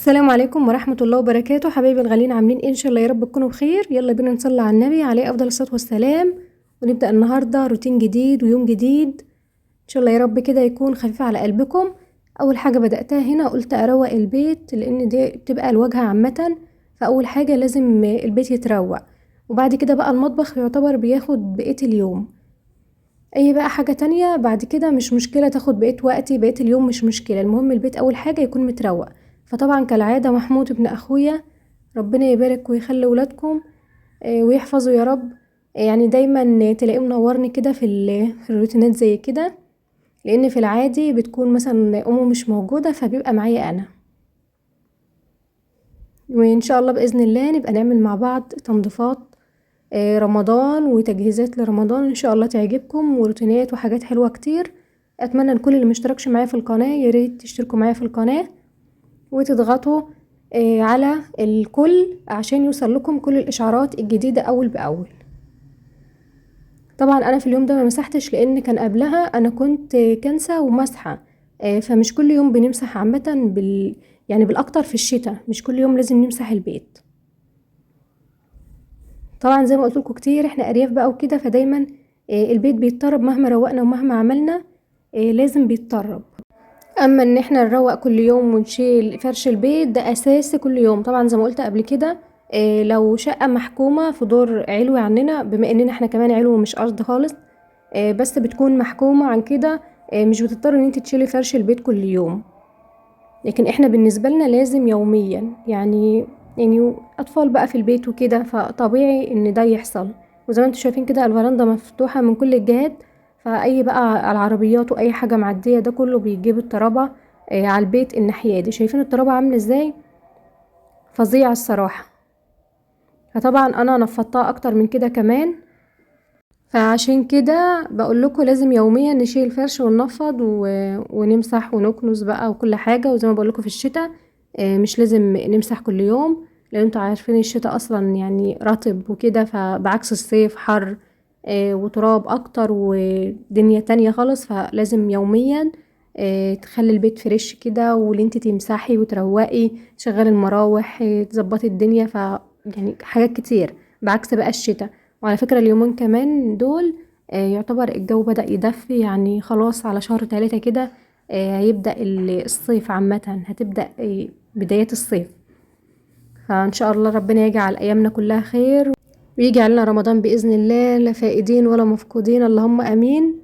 السلام عليكم ورحمة الله وبركاته. حبايبي الغاليين، عاملين ايه؟ ان شاء الله يا رب تكونوا بخير. يلا بينا نصلي على النبي عليه افضل الصلاة والسلام، ونبدأ النهاردة روتين جديد ويوم جديد ان شاء الله يا رب كده يكون خفيف على قلبكم. اول حاجة بدأتها هنا قلت اروق البيت، لان دي بتبقى الواجهة عامة، فاول حاجة لازم البيت يتروق، وبعد كده بقى المطبخ يعتبر بياخد بقية اليوم. اي بقى حاجة تانية بعد كده مش مشكلة تاخد بقية وقتي، بقية اليوم مش مشكلة، المهم البيت اول حاجة يكون متروق. فطبعا كالعادة محمود ابن اخويا ربنا يبارك ويخلي ولادكم ويحفظه يا رب. يعني دايما تلاقيه منورني كده في الروتينات زي كده، لان في العادي بتكون مثلا امه مش موجودة فبيبقى معايا انا. وان شاء الله باذن الله نبقى نعمل مع بعض تنظيفات رمضان وتجهيزات لرمضان ان شاء الله تعجبكم، وروتينات وحاجات حلوة كتير. اتمنى ان كل اللي مشتركش معايا في القناة ياريت تشتركوا معايا في القناة وتضغطوا على الكل عشان يوصل لكم كل الاشعارات الجديدة اول باول. طبعا انا في اليوم ده ما مسحتش، لان كان قبلها انا كنت كنسة ومسحة. فمش كل يوم بنمسح عامة يعني بالاكتر في الشتاء مش كل يوم لازم نمسح البيت. طبعا زي ما قلت لكم كتير احنا ارياف بقى وكده، فدايما البيت بيتطرب مهما روقنا ومهما عملنا، لازم بيتطرب. اما ان احنا نروق كل يوم ونشيل فرش البيت ده اساسي كل يوم. طبعا زي ما قلت قبل كده لو شقة محكومة في دور علوي عننا، بما اننا احنا كمان علو مش ارض خالص، بس بتكون محكومة عن كده، مش بتضطر ان انت تشيلي فرش البيت كل يوم، لكن احنا بالنسبة لنا لازم يوميا. يعني اطفال بقى في البيت وكده فطبيعي ان ده يحصل. وزي ما انتم شايفين كده الفرندا مفتوحة من كل الجهات، فاي بقى العربيات واي حاجة معدية ده كله بيجيب الترابة على البيت الناحية دي. شايفين الترابة عاملة ازاي؟ فظيعة الصراحة. فطبعا انا نفضتها اكتر من كده كمان، فعشان كده بقول لكم لازم يوميا نشيل الفرش وننفض ونمسح ونكنس بقى وكل حاجة. وزي ما بقول لكم في الشتاء مش لازم نمسح كل يوم، لان انتوا عارفين الشتاء اصلا يعني رطب وكده، فبعكس الصيف حر وتراب اكتر ودنيا تانية خالص. فلازم يوميا تخلي البيت فريش كده، واللي انت تمسحي وتروقي تشغلي المراوح تظبطي الدنيا، يعني حاجات كتير بعكس بقى الشتاء. وعلى فكرة اليومين كمان دول يعتبر الجو بدأ يدفي، يعني خلاص على شهر 3 كده هيبدأ الصيف عامة، هتبدأ بدايات الصيف. فإن شاء الله ربنا يجعل أيامنا كلها خير، ويجعل لنا رمضان بإذن الله لا فائدين ولا مفقودين، اللهم أمين.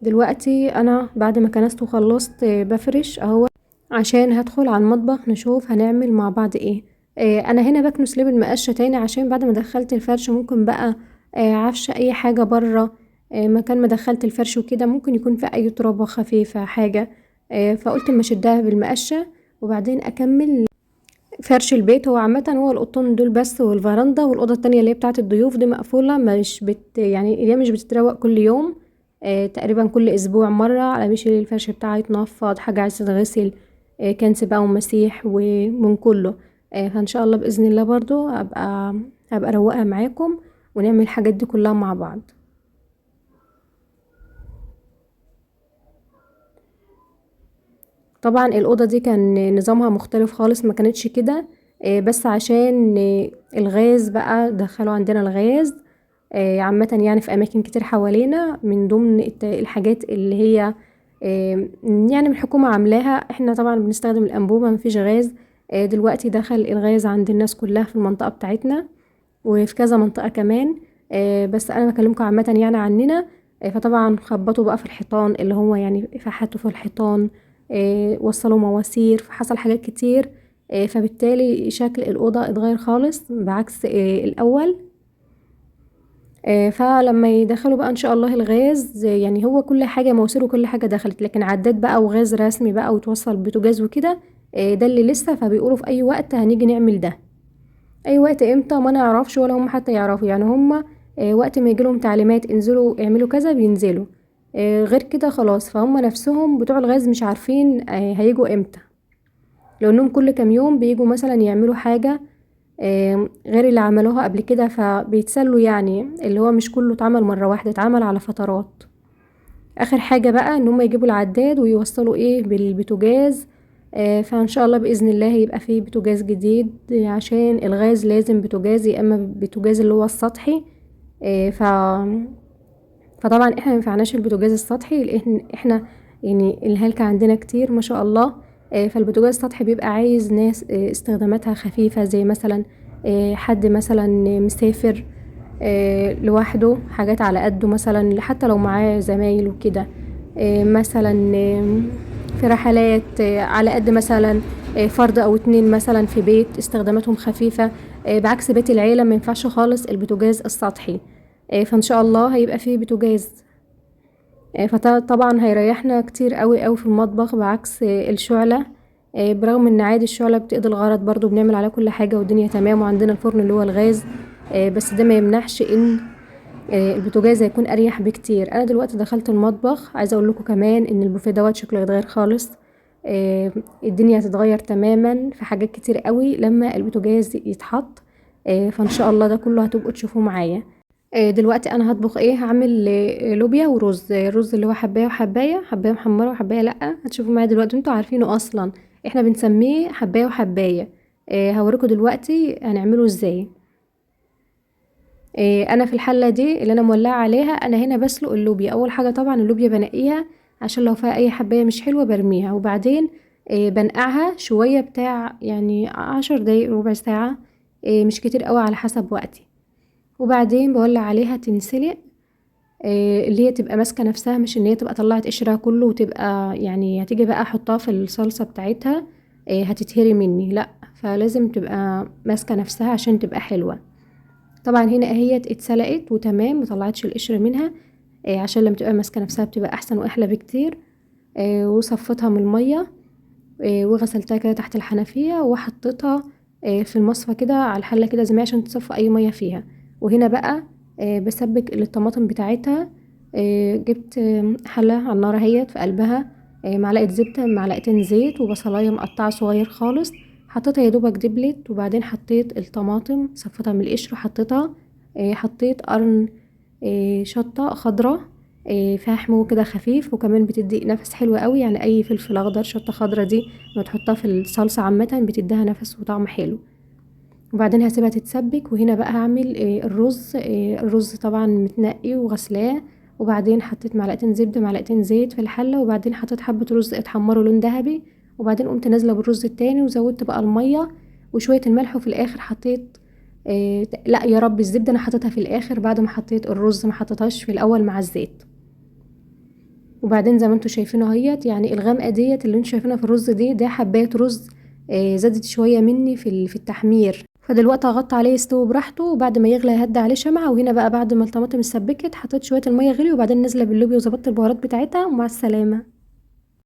دلوقتي أنا بعد ما كنست وخلصت بفرش أهو، عشان هدخل على المطبخ نشوف هنعمل مع بعض ايه. انا هنا بكنس ليه بالمقشة تاني، عشان بعد ما دخلت الفرش ممكن بقى عفشة اي حاجة برا مكان ما دخلت الفرش وكده ممكن يكون في اي ترابة خفيفة حاجة، فقلت اما اشدها بالمقشة وبعدين اكمل فرش البيت. هو عامة هو الأوضتين دول بس والفرندا، والأوضة التانية اللي هي بتاعة الضيوف دي مقفولة، مش يعني اللي هي مش بتتروق كل يوم، تقريبا كل أسبوع مرة على بيشيل الفرش بتاعه يتنفض، حاجة عايزة تتغسل كنس بقى ومسيح ومن كله. فإن شاء الله بإذن الله برضو هبقى أروقها معاكم ونعمل الحاجات دي كلها مع بعض. طبعا الأوضة دي كان نظامها مختلف خالص، ما كانتش كده، بس عشان الغاز بقى دخلوا عندنا الغاز عامة، يعني في أماكن كتير حوالينا من ضمن الحاجات اللي هي يعني من الحكومة عاملاها. احنا طبعا بنستخدم الأنبوبة، مفيش غاز. دلوقتي دخل الغاز عند الناس كلها في المنطقة بتاعتنا وفي كذا منطقة كمان، بس أنا بكلمكم عامة يعني عننا. فطبعا خبطوا بقى في الحيطان، اللي هو يعني فحتوا في الحيطان، وصلوا مواسير، فحصل حاجات كتير، فبالتالي شكل الأوضة اتغير خالص بعكس الأول. فلما يدخلوا بقى ان شاء الله الغاز، يعني هو كل حاجة مواسير وكل حاجة دخلت، لكن عداد بقى وغاز رسمي بقى وتوصل بوتاجاز وكده ده اللي لسه. فبيقولوا في اي وقت هنيجي نعمل ده، اي وقت امتى ما نعرفش ولا هم حتى يعرفوا، يعني هم وقت ما يجيلهم تعليمات انزلوا اعملوا كذا بينزلوا، غير كده خلاص. فهم نفسهم بتوع الغاز مش عارفين هيجوا امتى، لانهم كل كام يوم بيجوا مثلا يعملوا حاجة غير اللي عملوها قبل كده، فبيتسلوا يعني، اللي هو مش كله اتعمل مرة واحدة، اتعمل على فترات. اخر حاجة بقى ان هم يجيبوا العداد ويوصلوا ايه بالبوتاجاز فان شاء الله باذن الله هيبقى فيه بوتاجاز جديد، عشان الغاز لازم بوتاجاز، يا اما بوتاجاز اللي هو السطحي. فطبعا احنا مينفعناش البوتاجاز السطحي، لان احنا يعني الهلكة عندنا كتير ما شاء الله. فالبوتاجاز السطحي بيبقى عايز ناس استخداماتها خفيفة، زي مثلا حد مثلا مسافر لوحده، حاجات على قده، مثلا حتى لو معاه زمايل وكده، مثلا في رحلات على قد مثلا فرد او اتنين مثلا في بيت استخداماتهم خفيفة. بعكس بيت العيلة ما ينفعش خالص البوتاجاز السطحي. فان شاء الله هيبقى فيه بوتاجاز. فطبعا هيريحنا كتير قوي قوي في المطبخ، بعكس الشعلة. برغم ان عادي الشعلة بتقضي الغرض برضو، بنعمل عليها كل حاجة والدنيا تمام، وعندنا الفرن اللي هو الغاز. بس ده ما يمنعش ان البوتاجاز هيكون اريح بكتير. انا دلوقتي دخلت المطبخ، عايزه اقول لكم كمان ان البوفيه دوت شكله هيتغير خالص. الدنيا هتتغير تماما في حاجات كتير قوي لما البوتاجاز يتحط. فان شاء الله ده كله هتبقوا تشوفوه معايا. دلوقتي انا هطبخ ايه، هعمل لوبيا ورز. الرز اللي هو حبايه وحبايه، حبايه محمره وحبايه لا، هتشوفوا معايا دلوقتي، انتوا عارفينه اصلا، احنا بنسميه حبايه وحبايه. هوريكم دلوقتي هنعمله ازاي. انا في الحله دي اللي انا مولعه عليها، انا هنا بسلق اللوبيا. اول حاجه طبعا اللوبيا بنقيها، عشان لو فيها اي حبايه مش حلوه برميها، وبعدين بنقعها شويه بتاع يعني 10 دقايق ربع ساعه، مش كتير قوي على حسب وقتي. وبعدين بولع عليها تنسلق، اللي هي تبقى ماسكه نفسها، مش ان هي تبقى طلعت قشرها كله وتبقى يعني هتيجي بقى احطها في الصلصه بتاعتها هتتهري مني، لا، فلازم تبقى ماسكه نفسها عشان تبقى حلوه. طبعا هنا اهيت اتسلقت وتمام، مطلعتش القشر منها، عشان لما تبقى ماسكه نفسها بتبقى احسن واحلى بكتير. وصفتها من الميه، وغسلتها كده تحت الحنفيه، وحطيتها في المصفى كده على الحله كده زي ما هي، عشان تصفى اي ميه فيها. وهنا بقى بسبك الطماطم بتاعتها. جبت حله على النار اهيت، في قلبها معلقه زبده، معلقتين زيت، وبصلايه مقطعه صغير خالص، حطيتها يا دوبك دبلت. وبعدين حطيت الطماطم، صفيتها من القشر وحطيتها. حطيت قرن شطه خضراء فيها حمو كده خفيف، وكمان بتدي نفس حلو قوي، يعني اي فلفل اخضر شطه خضرا دي لما تحطها في الصلصه عامه بتديها نفس وطعم حلو. وبعدين هسيبها تتسبك. وهنا بقى هعمل الرز. الرز طبعا متنقي وغسلاه، وبعدين حطيت معلقتين زبده معلقتين زيت في الحله، وبعدين حطيت حبه رز اتحمروا لون ذهبي، وبعدين قمت نازله بالرز التاني، وزودت بقى الميه وشويه الملح، وفي الاخر حطيت لا يا رب، الزبده انا حطيتها في الاخر بعد ما حطيت الرز، ما حطيتهاش في الاول مع الزيت. وبعدين زي ما انتوا شايفينه اهيت، يعني الغامقه ديت اللي انتوا شايفينها في الرز دي، ده حبايه رز زادت شويه مني في التحمير. فدلوقتي هغطي عليه يستوي براحته، وبعد ما يغلى هدي عليه شمعة. وهنا بقى بعد ما الطماطم اتسبكت، حطيت شويه الميه غلي، وبعدين نازله باللوبيا وظبطت البهارات بتاعتها، ومع السلامه.